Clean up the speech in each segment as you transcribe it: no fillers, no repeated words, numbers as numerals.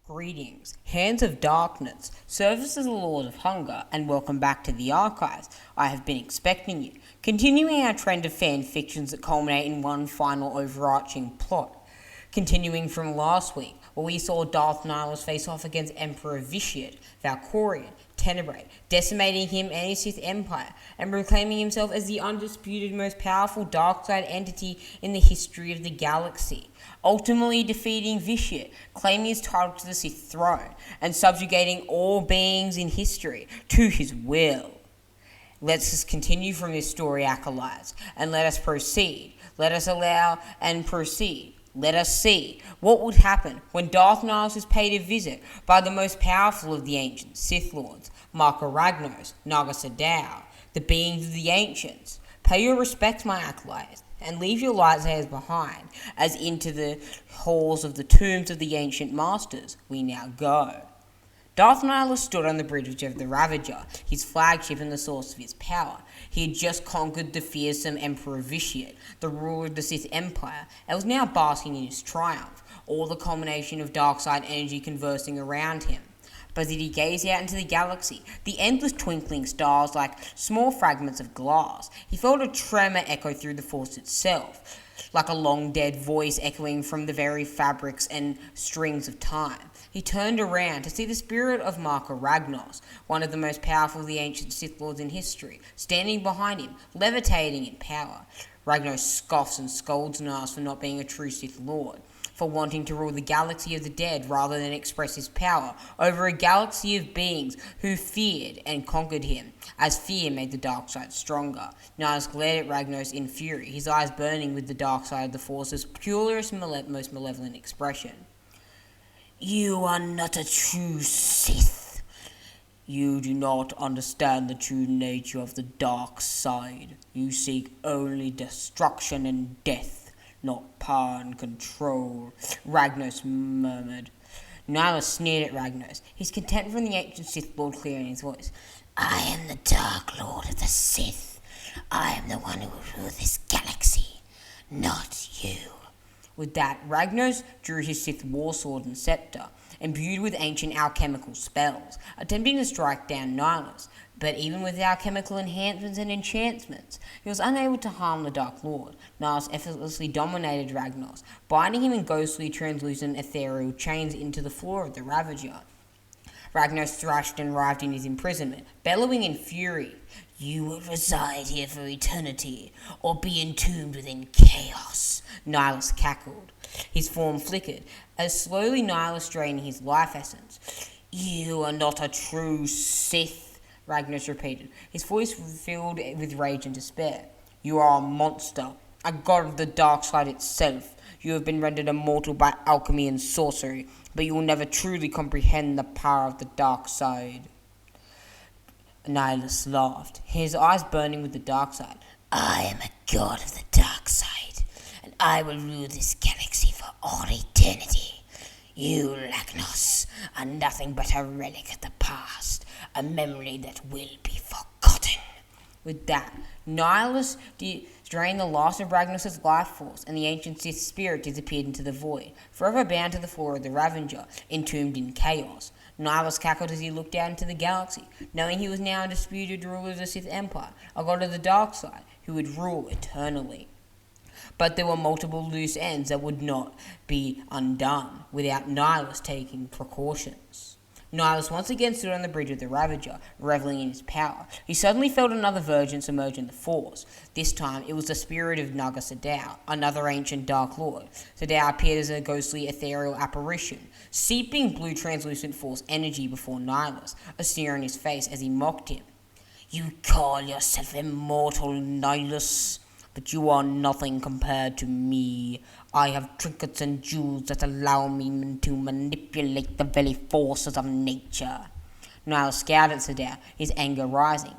Greetings, Hands of Darkness, service as the Lord of Hunger, and welcome back to the archives. I have been expecting you, continuing our trend of fan fictions that culminate in one final overarching plot. Continuing from last week, where we saw Darth Nihilus face off against Emperor Vitiate, Valkorion, Tenebrae, decimating him and his Sith Empire, and proclaiming himself as the undisputed most powerful dark side entity in the history of the galaxy, ultimately defeating Vitiate, claiming his title to the Sith throne, and subjugating all beings in history to his will. Let's just continue from this story, acolytes, and let us proceed. Let us allow and proceed. Let us see what would happen when Darth Nihilus is paid a visit by the most powerful of the ancient Sith Lords, Marka Ragnos, Naga Sadow, the beings of the ancients. Pay your respects, my acolytes, and leave your lightsabers behind, as into the halls of the tombs of the ancient masters we now go. Darth Nihilus stood on the bridge of the Ravager, his flagship and the source of his power. He had just conquered the fearsome Emperor Vitiate, the ruler of the Sith Empire, and was now basking in his triumph, all the culmination of dark side energy conversing around him. But as he gazed out into the galaxy, the endless twinkling stars like small fragments of glass, he felt a tremor echo through the Force itself, like a long-dead voice echoing from the very fabrics and strings of time. He turned around to see the spirit of Marka Ragnos, one of the most powerful of the ancient Sith Lords in history, standing behind him, levitating in power. Ragnos scoffs and scolds Nihilus for not being a true Sith Lord, for wanting to rule the galaxy of the dead rather than express his power over a galaxy of beings who feared and conquered him, as fear made the dark side stronger. Nihilus glared at Ragnos in fury, his eyes burning with the dark side of the Force's purest, most malevolent expression. "You are not a true Sith. You do not understand the true nature of the dark side. You seek only destruction and death, not power and control," Ragnos murmured. Nihilus sneered at Ragnos, his contempt from the ancient Sith Lord clear in his voice. "I am the Dark Lord of the Sith. I am the one who will rule this galaxy, not you." With that, Ragnos drew his Sith warsword and scepter, imbued with ancient alchemical spells, attempting to strike down Nihilus. But even with alchemical enhancements and enchantments, he was unable to harm the Dark Lord. Nihilus effortlessly dominated Ragnos, binding him in ghostly, translucent, ethereal chains into the floor of the Ravager. Ragnos thrashed and writhed in his imprisonment, bellowing in fury. "You will reside here for eternity, or be entombed within chaos," Nihilus cackled. His form flickered, as slowly Nihilus drained his life essence. "You are not a true Sith," Ragnos repeated, his voice filled with rage and despair. "You are a monster, a god of the dark side itself. You have been rendered immortal by alchemy and sorcery, but you will never truly comprehend the power of the dark side." Nihilus laughed, his eyes burning with the dark side. "I am a god of the dark side, and I will rule this galaxy for all eternity. You, Ragnos, are nothing but a relic of the past, a memory that will be forgotten." With that, Nihilus drained the last of Ragnos' life force, and the ancient Sith spirit disappeared into the void, forever bound to the floor of the Ravager, entombed in chaos. Nihilus cackled as he looked down into the galaxy, knowing he was now undisputed ruler of the Sith Empire, a god of the dark side, who would rule eternally. But there were multiple loose ends that would not be undone without Nihilus taking precautions. Nihilus once again stood on the bridge of the Ravager, reveling in his power. He suddenly felt another vergence emerge in the Force. This time, it was the spirit of Naga Sadow, another ancient Dark Lord. Sadow appeared as a ghostly, ethereal apparition, seeping blue translucent Force energy before Nihilus, a sneer on his face as he mocked him. "You call yourself immortal, Nihilus, but you are nothing compared to me. I have trinkets and jewels that allow me to manipulate the very forces of nature." Nihilus scowled at Sadow, his anger rising.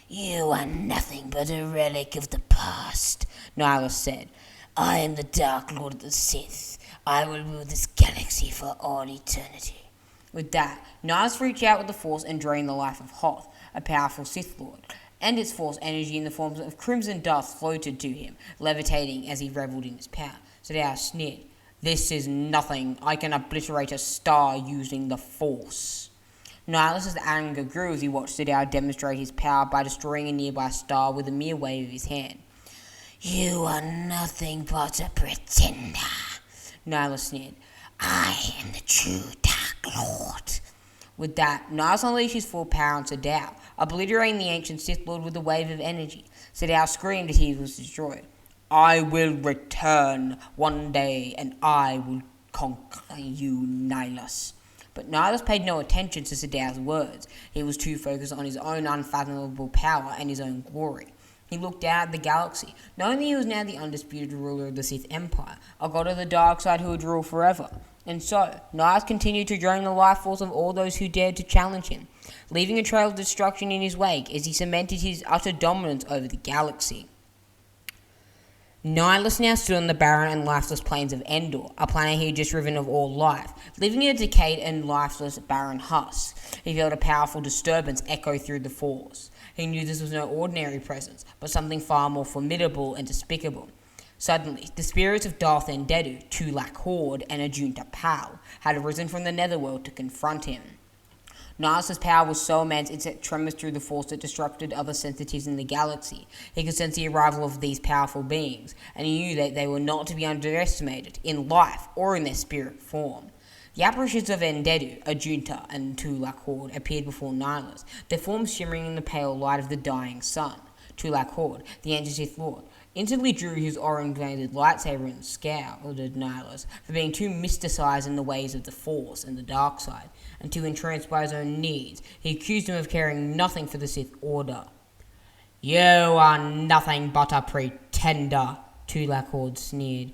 "You are nothing but a relic of the past," Nihilus said. "I am the Dark Lord of the Sith. I will rule this galaxy for all eternity." With that, Nihilus reached out with the Force and drained the life of Hoth, a powerful Sith Lord, and its Force energy in the forms of crimson dust floated to him, levitating as he revelled in his power. Sadow sneered. This is nothing. I can obliterate a star using the Force. Nihilus' anger grew as he watched Sadao demonstrate his power by destroying a nearby star with a mere wave of his hand. You are nothing but a pretender, Nihilus sneered. I am the true Dark Lord. With that, Nihilus unleashed his full power on Sadao, obliterating the ancient Sith Lord with a wave of energy. Sadao screamed as he was destroyed. I will return one day, and I will conquer you, Nihilus. But Nihilus paid no attention to Sadao's words. He was too focused on his own unfathomable power and his own glory. He looked out at the galaxy, knowing that he was now the undisputed ruler of the Sith Empire, a god of the dark side who would rule forever. And so, Nihilus continued to drain the life force of all those who dared to challenge him, leaving a trail of destruction in his wake as he cemented his utter dominance over the galaxy. Nihilus now stood on the barren and lifeless plains of Endor, a planet he had just riven of all life. Living in a decayed and lifeless barren husk, he felt a powerful disturbance echo through the Force. He knew this was no ordinary presence, but something far more formidable and despicable. Suddenly, the spirits of Darth Endedu, Tulak Horde, and Ajunta Pal had arisen from the Netherworld to confront him. Nihilus' power was so immense it sent tremors through the Force that disrupted other sensitives in the galaxy. He could sense the arrival of these powerful beings, and he knew that they were not to be underestimated, in life or in their spirit form. The apparitions of Endedu, Ajunta, and Tulak Horde appeared before Nihilus, their forms shimmering in the pale light of the dying sun. Tulak Horde, the ancient Sith Lord, instantly drew his orange-bladed lightsaber and scowled at Nihilus for being too mysticized in the ways of the Force and the dark side, and too entranced by his own needs. He accused him of caring nothing for the Sith Order. You are nothing but a pretender, Tulak Horde sneered.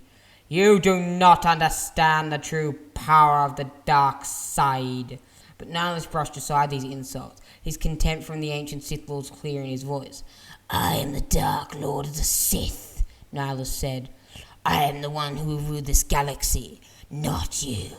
You do not understand the true power of the dark side. But Nihilus brushed aside these insults, his contempt from the ancient Sith Lords clear in his voice. I am the Dark Lord of the Sith, Nihilus said. I am the one who will rule this galaxy, not you.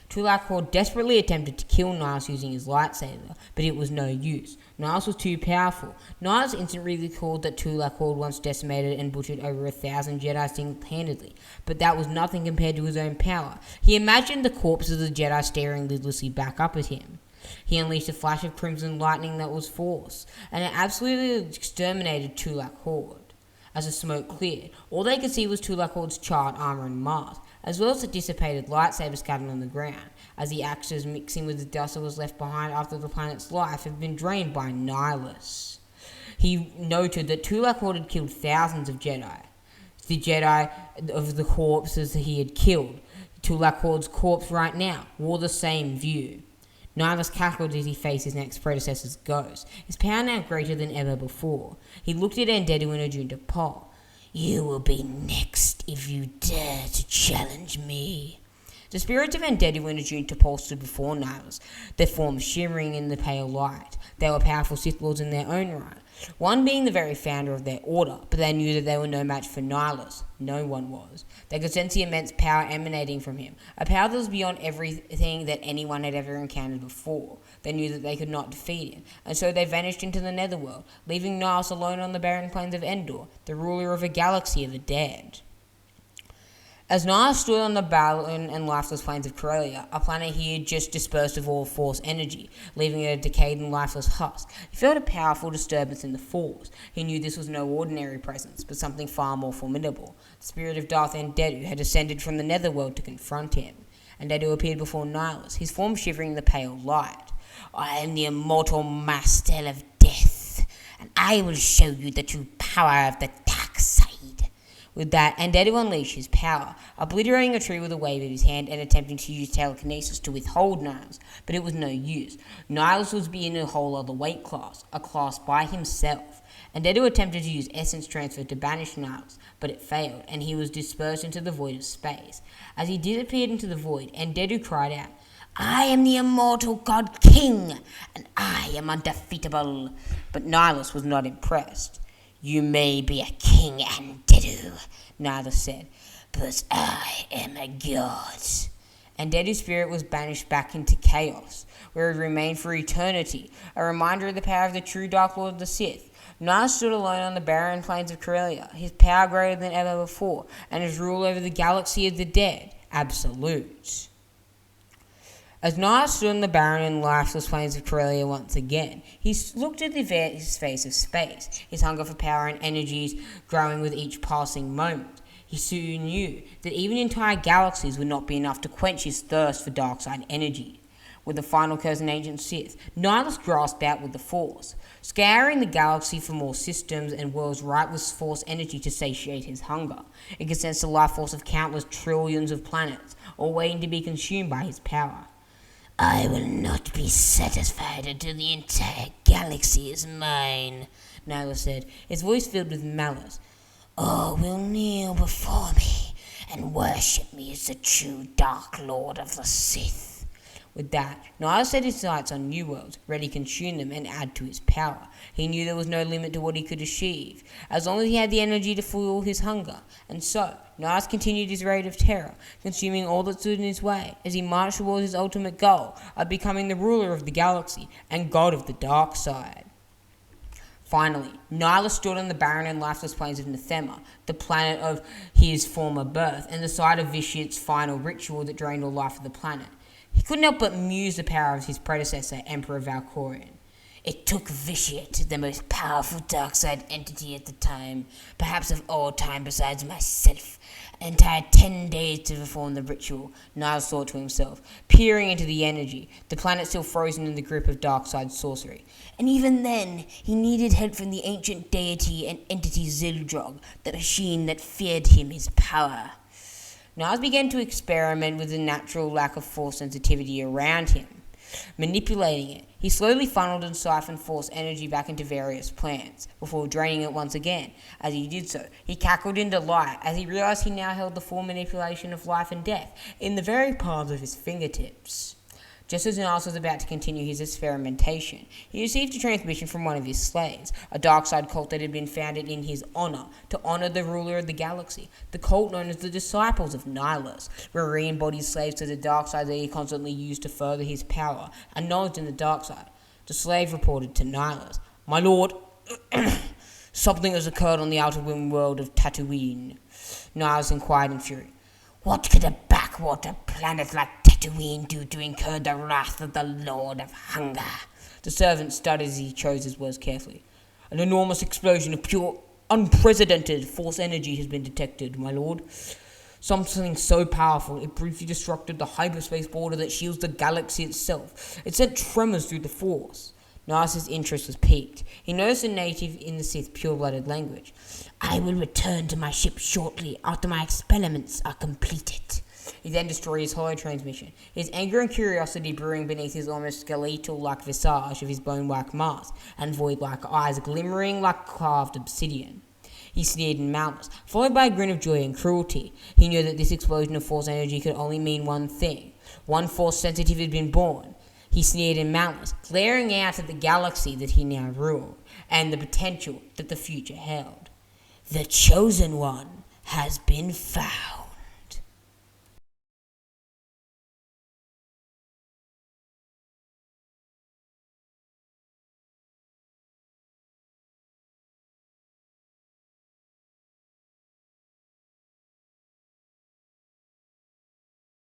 Tulak Horde desperately attempted to kill Nihilus using his lightsaber, but it was no use. Nihilus was too powerful. Nihilus instantly recalled that Tulak Horde once decimated and butchered over 1,000 Jedi single-handedly, but that was nothing compared to his own power. He imagined the corpses of the Jedi staring lidlessly back up at him. He unleashed a flash of crimson lightning that was Force, and it absolutely exterminated Tulak Horde. As the smoke cleared, all they could see was Tulak Horde's charred armor and mask, as well as the dissipated lightsaber scattered on the ground, as the ashes mixing with the dust that was left behind after the planet's life had been drained by Nihilus. He noted that Tulak Horde had killed thousands of Jedi. The Jedi of the corpses that he had killed. Tulak Horde's corpse right now wore the same view. Nihilus cackled as he faced his next predecessor's ghost, his power now greater than ever before. He looked at Endedu and Ajunta Pal. You will be next if you dare to challenge me. The spirits of Endedu and Ajunta Pal stood before Nihilus, their forms shimmering in the pale light. They were powerful Sith Lords in their own right, one being the very founder of their order, but they knew that they were no match for Nihilus. No one was. They could sense the immense power emanating from him, a power that was beyond everything that anyone had ever encountered before. They knew that they could not defeat him, and so they vanished into the Netherworld, leaving Nihilus alone on the barren plains of Endor, the ruler of a galaxy of the dead. As Nihilus stood on the barren and lifeless plains of Corellia, a planet he had just dispersed of all Force energy, leaving it a decayed and lifeless husk, he felt a powerful disturbance in the Force. He knew this was no ordinary presence, but something far more formidable. The spirit of Darth Endedu had descended from the Netherworld to confront him. Endedu appeared before Nihilus, his form shivering in the pale light. I am the immortal master of death, and I will show you the true power of the dark side. With that, Endedu unleashed his power, obliterating a tree with a wave of his hand and attempting to use telekinesis to withhold Nihilus, but it was no use. Nihilus was in a whole other weight class, a class by himself. Endedu attempted to use essence transfer to banish Nihilus, but it failed, and he was dispersed into the void of space. As he disappeared into the void, Endedu cried out, I am the immortal God King, and I am undefeatable. But Nihilus was not impressed. You may be a king, Endedu, Nihilus said, but I am a god. Endedu's spirit was banished back into chaos, where it remained for eternity, a reminder of the power of the true Dark Lord of the Sith. Nihilus stood alone on the barren plains of Corellia, his power greater than ever before, and his rule over the galaxy of the dead. absolute. As Niall stood on the barren and lifeless plains of Corellia once again, he looked at the vast face of space, his hunger for power and energies growing with each passing moment. He soon knew that even entire galaxies would not be enough to quench his thirst for dark-side energy. With the final curse in ancient Sith, Nihilus grasped out with the Force, scouring the galaxy for more systems and worlds ripe with Force energy to satiate his hunger. It could sense the life force of countless trillions of planets, all waiting to be consumed by his power. I will not be satisfied until the entire galaxy is mine, Nihilus said, his voice filled with malice. All will kneel before me and worship me as the true Dark Lord of the Sith. With that, Nihilus set his sights on new worlds, ready to consume them and add to his power. He knew there was no limit to what he could achieve, as long as he had the energy to fuel his hunger. And so, Nihilus continued his reign of terror, consuming all that stood in his way, as he marched towards his ultimate goal of becoming the ruler of the galaxy and god of the dark side. Finally, Nihilus stood on the barren and lifeless plains of Nethema, the planet of his former birth, and the site of Vitiate's final ritual that drained all life of the planet. He couldn't help but muse the power of his predecessor, Emperor Valkorion. It took Vitiate, the most powerful dark-side entity at the time, perhaps of all time besides myself, an entire 10 days to perform the ritual, Nihilus thought to himself, peering into the energy, the planet still frozen in the grip of dark-side sorcery. And even then, he needed help from the ancient deity and entity Zildrog, the machine that feared him his power. Nihilus began to experiment with the natural lack of force sensitivity around him. Manipulating it, he slowly funneled and siphoned force energy back into various plants, before draining it once again. As he did so, he cackled in delight as he realized he now held the full manipulation of life and death in the very palms of his fingertips. Just as Nihilus was about to continue his experimentation, he received a transmission from one of his slaves, a dark-side cult that had been founded in his honor, to honor the ruler of the galaxy, the cult known as the Disciples of Nihilus, were re-embodied slaves to the dark side that he constantly used to further his power and knowledge in the dark side. The slave reported to Nihilus, "My lord, something has occurred on the outer rim world of Tatooine." Nihilus inquired in fury. What could a backwater planet like Tatooine do to incur the wrath of the Lord of Hunger? The servant stuttered as he chose his words carefully. An enormous explosion of pure, unprecedented force energy has been detected, my lord. Something so powerful it briefly disrupted the hyperspace border that shields the galaxy itself. It sent tremors through the force. Nihilus's interest was piqued. He noticed a native in the Sith pure-blooded language. I will return to my ship shortly after my experiments are completed. He then destroyed his hollow transmission, his anger and curiosity brewing beneath his almost skeletal-like visage of his bone-like mask, and void-like eyes glimmering like carved obsidian. He sneered in malice, followed by a grin of joy and cruelty. He knew that this explosion of force energy could only mean one thing. One force sensitive had been born. He sneered in malice, glaring out at the galaxy that he now ruled, and the potential that the future held. The Chosen One has been found.